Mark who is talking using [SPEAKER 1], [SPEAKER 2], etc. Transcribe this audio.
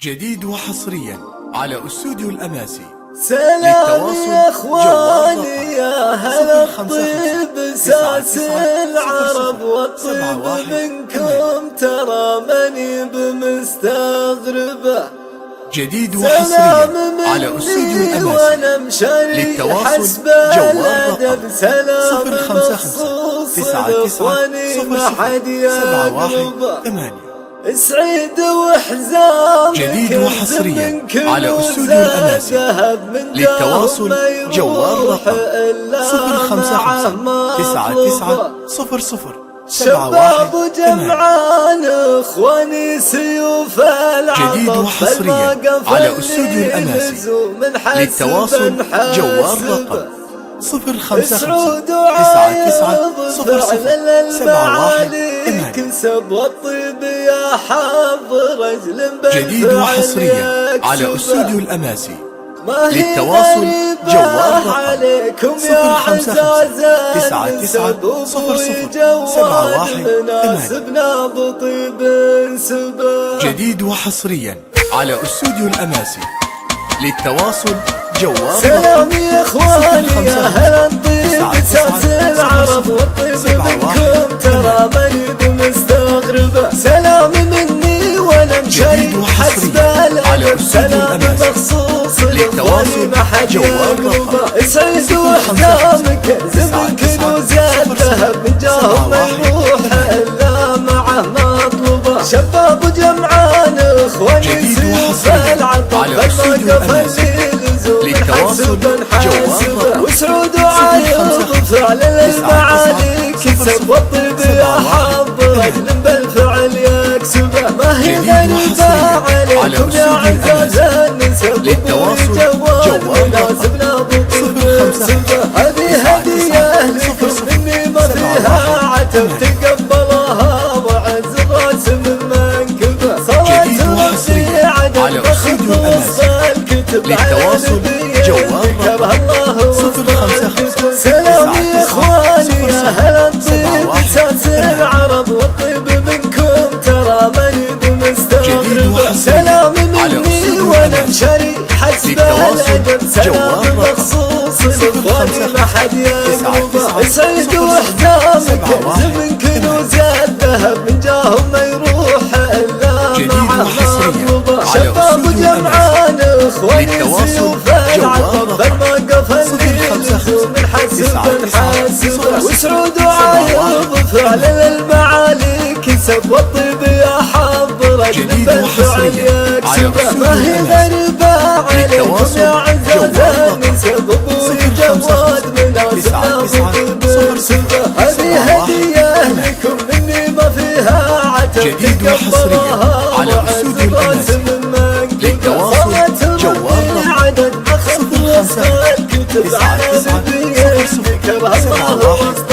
[SPEAKER 1] جديد وحصريا على استوديو الأماسي.
[SPEAKER 2] سلام يا اخواني يا هلا الطيب ساس العرب والطيب منكم ترى ماني بمستغربه.
[SPEAKER 1] جديد وحصريا على استوديو الأماسي. للتواصل جوال رقم 055
[SPEAKER 2] سعيد وحزام.
[SPEAKER 1] جديد وحصريا على استوديو الأماسي. للتواصل جوال رقم 055
[SPEAKER 2] شباب جمعان اخواني سيوف العرب.
[SPEAKER 1] جديد وحصريا على استوديو الأماسي. للتواصل جوال رقم 055
[SPEAKER 2] كسب والطيب يا حظ رجل.
[SPEAKER 1] جديد وحصريا على استوديو الأماسي. للتواصل جوال رقم 055 جديد وحصريا على استوديو الأماسي. للتواصل جوال
[SPEAKER 2] سلام يا اخواني يا هلا الطيب ساس العرب والطيب منكم ترى ماني بمستغربه. سلام مني وانا مشاري حسب الادب. سلام مخصوص لاخواني ما حد يقربه. سعيد واحلامك زمن كنوز الذهب من جاهم ما يروح الا معه مطلوبه. شباب جمعان اخواني سيوف العطر
[SPEAKER 1] للتواصل جوال
[SPEAKER 2] وسعود وعايض فعل المعالي كسب والطيب يا حظ رجل بالفعل يكسبه. ما هي غريبة عليكم يا عزاز النسب.
[SPEAKER 1] للتواصل جوال
[SPEAKER 2] مناسبنا بطيب سبه. هذه هدية لكم مني ما فيها عتب تقبلها وعز الراس من منكبه. صلاة ربي عدد بخصوص الكتب.
[SPEAKER 1] للتواصل جوال رقم 055
[SPEAKER 2] سلام يا اخواني يا هلا الطيب ساس العرب والطيب منكم ترى ماني بمستغربه. سلام مني وانا مشاري حسب الادب. سلام مخصوص لاخواني ما حد يقربه. سعيد واحلامك زمن كنوز الذهب من جاهم ما يروح الا معه مطلوبه. شباب جمعان اخواني سيوف العطر ما قفل من حسب حاسبه. وسعود وعايض فعل المعالي كسب والطيب يا حظ رجل بالفعل يكسبه. ما هي غريبة عليكم يا عزاز النسب. ابوي جواد مناسبنا بطيب سبه. هذه هدية لكم مني ما فيها عتب.
[SPEAKER 1] جديد وحصريا على استوديو الأماسي. للتواصل جوال رقم
[SPEAKER 2] عدد بخصوص الكتب على نبيك الله وسط